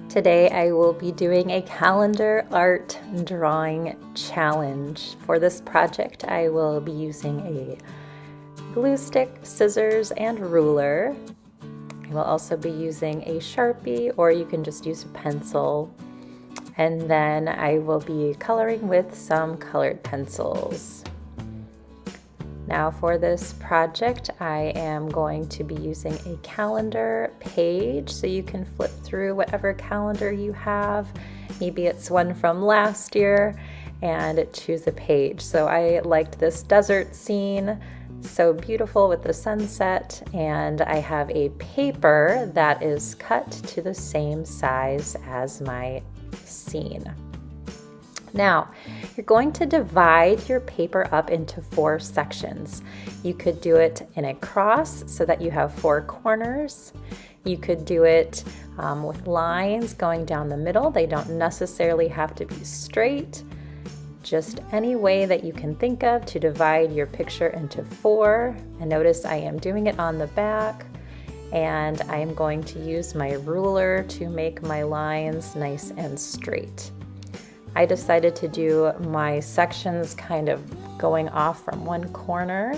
Today I will be doing a calendar art drawing challenge. For this project I will be using a glue stick, scissors, and ruler. I will also be using a Sharpie, or you can just use a pencil. And then I will be coloring with some colored pencils. Now for this project, I am going to be using a calendar page, so you can flip through whatever calendar you have. Maybe it's one from last year, and choose a page. So I liked this desert scene, so beautiful with the sunset, and I have a paper that is cut to the same size as my scene. Now, you're going to divide your paper up into 4 sections. You could do it in a cross so that you have 4 corners. You could do it with lines going down the middle. They don't necessarily have to be straight. Just any way that you can think of to divide your picture into 4. And notice I am doing it on the back, and I am going to use my ruler to make my lines nice and straight. I decided to do my sections kind of going off from one corner,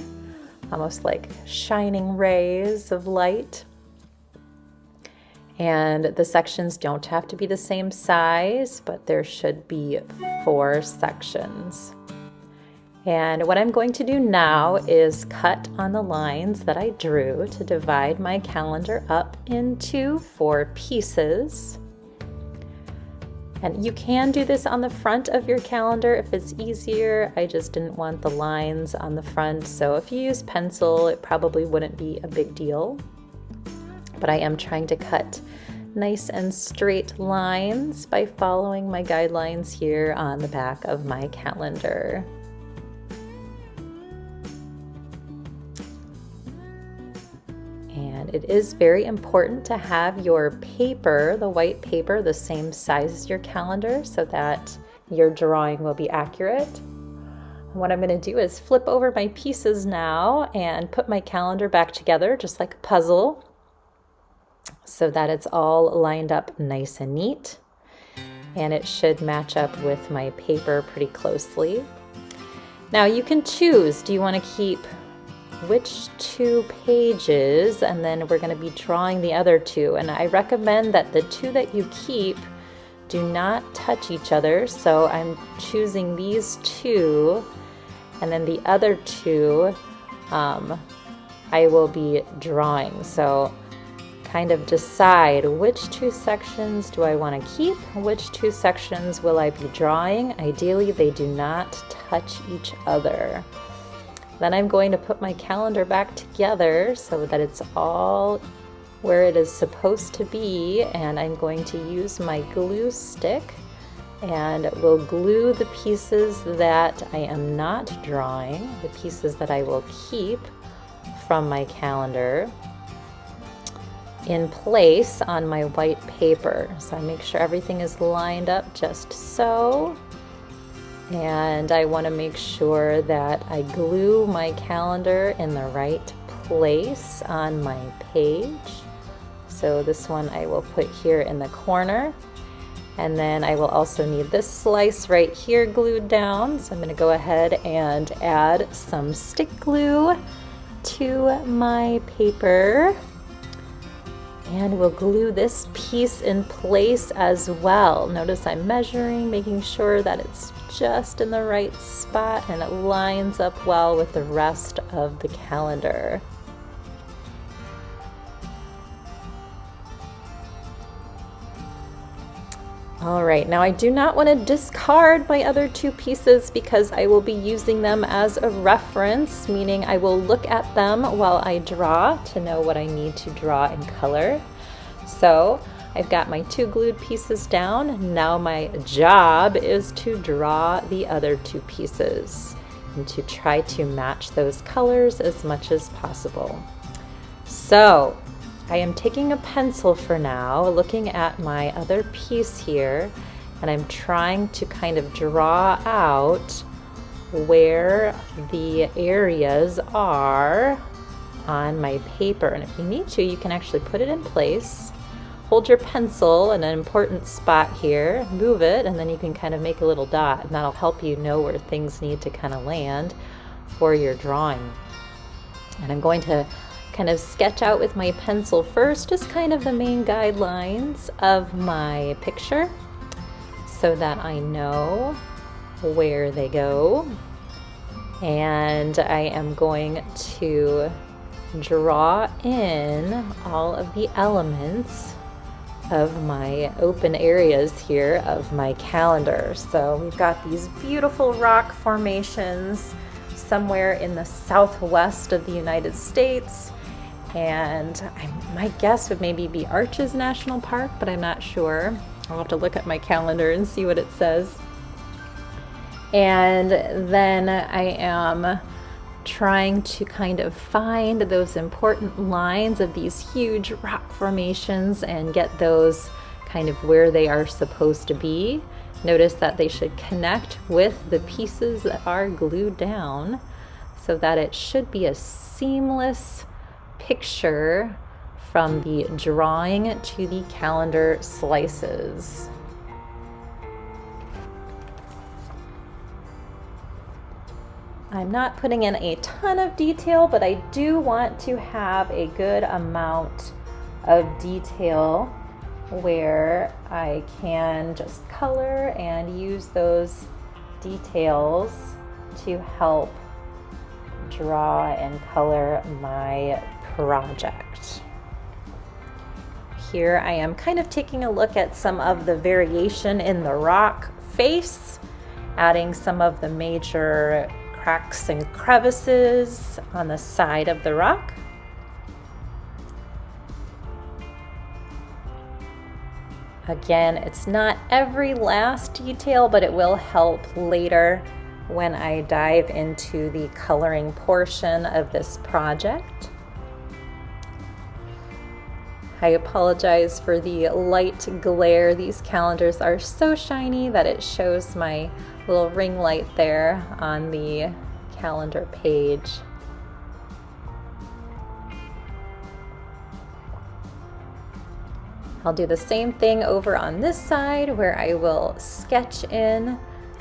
almost like shining rays of light. And the sections don't have to be the same size, but there should be 4 sections. And what I'm going to do now is cut on the lines that I drew to divide my calendar up into 4 pieces. And you can do this on the front of your calendar if it's easier. I just didn't want the lines on the front, so if you use pencil, it probably wouldn't be a big deal. But I am trying to cut nice and straight lines by following my guidelines here on the back of my calendar. And it is very important to have your paper, the white paper, the same size as your calendar so that your drawing will be accurate. What I'm going to do is flip over my pieces now and put my calendar back together just like a puzzle so that it's all lined up nice and neat. And it should match up with my paper pretty closely. Now you can choose, do you want to keep which 2 pages, and then we're going to be drawing the other 2, and I recommend that the 2 that you keep do not touch each other, so I'm choosing these 2, and then the other 2 I will be drawing. So kind of decide which 2 sections do I want to keep, which 2 sections will I be drawing. Ideally they do not touch each other. Then I'm going to put my calendar back together so that it's all where it is supposed to be, and I'm going to use my glue stick and will glue the pieces that I am not drawing, the pieces that I will keep from my calendar, in place on my white paper. So I make sure everything is lined up just so. And I want to make sure that I glue my calendar in the right place on my page. So this one I will put here in the corner. And then I will also need this slice right here glued down. So I'm going to go ahead and add some stick glue to my paper. And we'll glue this piece in place as well. Notice I'm measuring, making sure that it's just in the right spot and it lines up well with the rest of the calendar. All right, now I do not want to discard my other 2 pieces because I will be using them as a reference, meaning I will look at them while I draw to know what I need to draw in color. So I've got my 2 glued pieces down. Now my job is to draw the other 2 pieces and to try to match those colors as much as possible. So I am taking a pencil for now, looking at my other piece here, and I'm trying to kind of draw out where the areas are on my paper. And if you need to, you can actually put it in place, hold your pencil in an important spot here, move it, and then you can kind of make a little dot, and that'll help you know where things need to kind of land for your drawing. And I'm going to kind of sketch out with my pencil first, just kind of the main guidelines of my picture so that I know where they go. And I am going to draw in all of the elements of my open areas here of my calendar. So we've got these beautiful rock formations somewhere in the southwest of the United States. And my guess would maybe be Arches National Park, but I'm not sure. I'll have to look at my calendar and see what it says. And then I am trying to kind of find those important lines of these huge rock formations and get those kind of where they are supposed to be. Notice that they should connect with the pieces that are glued down so that it should be a seamless picture from the drawing to the calendar slices. I'm not putting in a ton of detail, but I do want to have a good amount of detail where I can just color and use those details to help draw and color my project. Here I am kind of taking a look at some of the variation in the rock face, adding some of the major cracks and crevices on the side of the rock. Again, it's not every last detail, but it will help later when I dive into the coloring portion of this project. I apologize for the light glare. These calendars are so shiny that it shows my little ring light there on the calendar page. I'll do the same thing over on this side where I will sketch in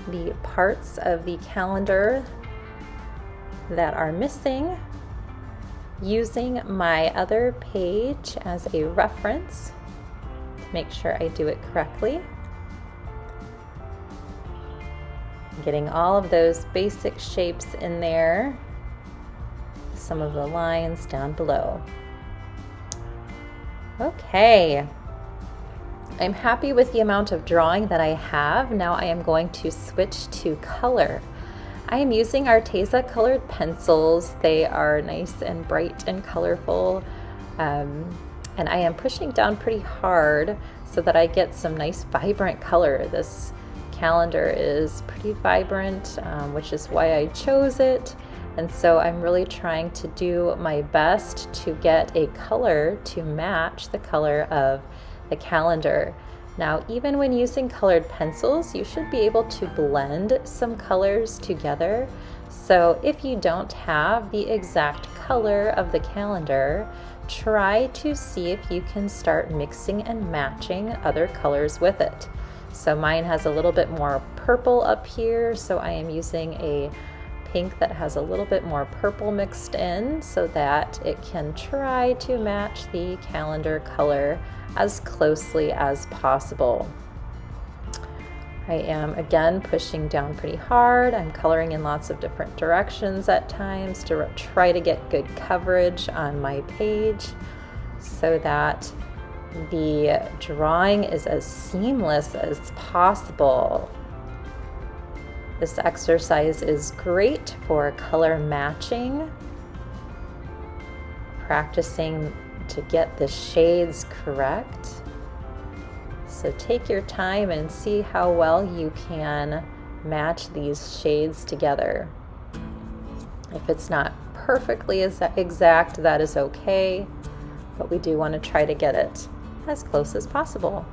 the parts of the calendar that are missing using my other page as a reference to make sure I do it correctly. Getting all of those basic shapes in there, some of the lines down below. Okay. I'm happy with the amount of drawing that I have. Now I am going to switch to color. I am using Arteza colored pencils. They are nice and bright and colorful. And I am pushing down pretty hard so that I get some nice vibrant color. This calendar is pretty vibrant, which is why I chose it. And so I'm really trying to do my best to get a color to match the color of the calendar. Now, even when using colored pencils, you should be able to blend some colors together. So if you don't have the exact color of the calendar, try to see if you can start mixing and matching other colors with it. So mine has a little bit more purple up here, so I am using a pink that has a little bit more purple mixed in so that it can try to match the calendar color as closely as possible. I am again pushing down pretty hard. I'm coloring in lots of different directions at times to try to get good coverage on my page so that the drawing is as seamless as possible. This exercise is great for color matching, practicing to get the shades correct. So take your time and see how well you can match these shades together. If it's not perfectly exact, that is okay, but we do want to try to get it as close as possible.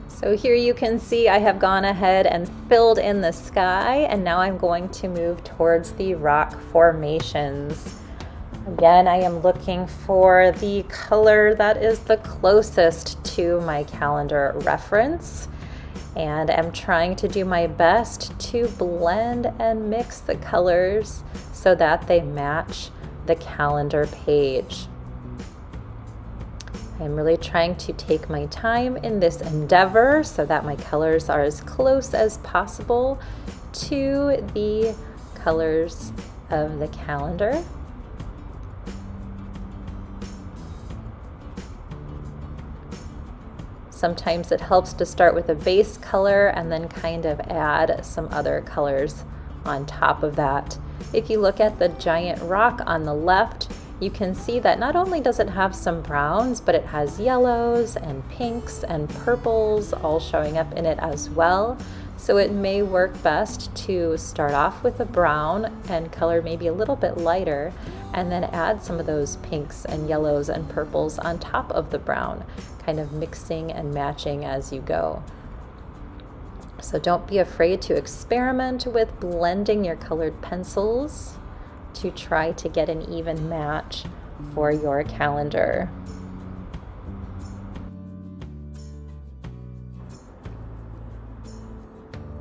So here you can see I have gone ahead and filled in the sky, and now I'm going to move towards the rock formations. Again, I am looking for the color that is the closest to my calendar reference, and I'm trying to do my best to blend and mix the colors so that they match the calendar page. I'm really trying to take my time in this endeavor so that my colors are as close as possible to the colors of the calendar. Sometimes it helps to start with a base color and then kind of add some other colors on top of that. If you look at the giant rock on the left, you can see that not only does it have some browns, but it has yellows and pinks and purples all showing up in it as well. So it may work best to start off with a brown and color maybe a little bit lighter, and then add some of those pinks and yellows and purples on top of the brown, kind of mixing and matching as you go. So don't be afraid to experiment with blending your colored pencils to try to get an even match for your calendar.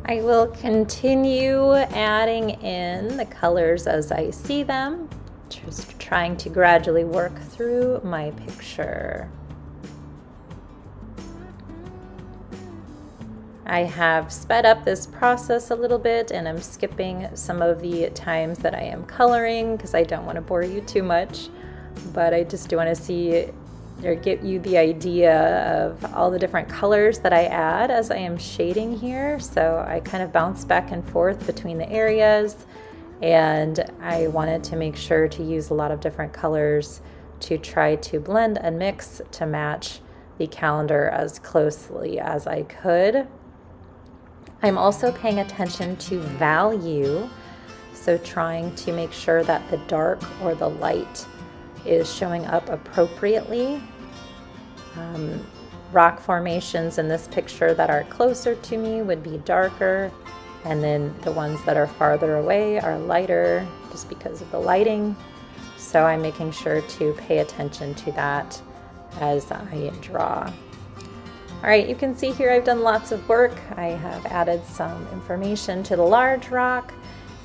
I will continue adding in the colors as I see them, just trying to gradually work through my picture. I have sped up this process a little bit, and I'm skipping some of the times that I am coloring because I don't want to bore you too much, but I just do want to see or get you the idea of all the different colors that I add as I am shading here. So I kind of bounce back and forth between the areas, and I wanted to make sure to use a lot of different colors to try to blend and mix to match the calendar as closely as I could. I'm also paying attention to value, so trying to make sure that the dark or the light is showing up appropriately. Rock formations in this picture that are closer to me would be darker, and then the ones that are farther away are lighter just because of the lighting. So I'm making sure to pay attention to that as I draw. All right, you can see here I've done lots of work. I have added some information to the large rock,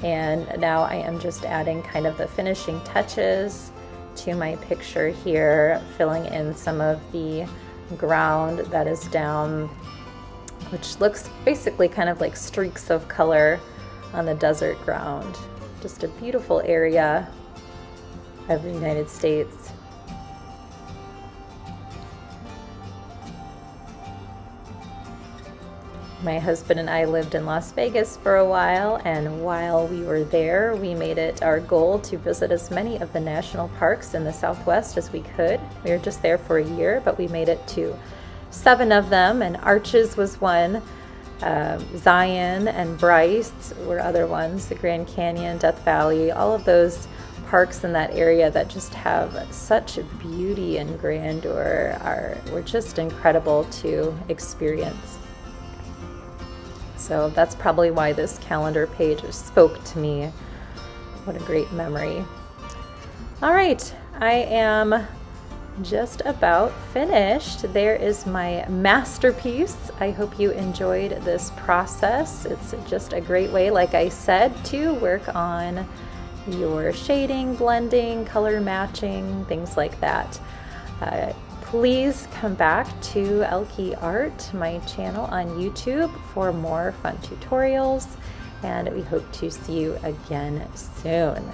and now I am just adding kind of the finishing touches to my picture here, filling in some of the ground that is down, which looks basically kind of like streaks of color on the desert ground. Just a beautiful area of the United States. My husband and I lived in Las Vegas for a while, and while we were there, we made it our goal to visit as many of the national parks in the Southwest as we could. We were just there for a year, but we made it to 7 of them, and Arches was one. Zion and Bryce were other ones, the Grand Canyon, Death Valley, all of those parks in that area that just have such beauty and grandeur were just incredible to experience. So that's probably why this calendar page spoke to me. What a great memory. All right, I am just about finished. There is my masterpiece. I hope you enjoyed this process. It's just a great way, like I said, to work on your shading, blending, color matching, things like that. Please come back to Elke Art, my channel on YouTube, for more fun tutorials, and we hope to see you again soon.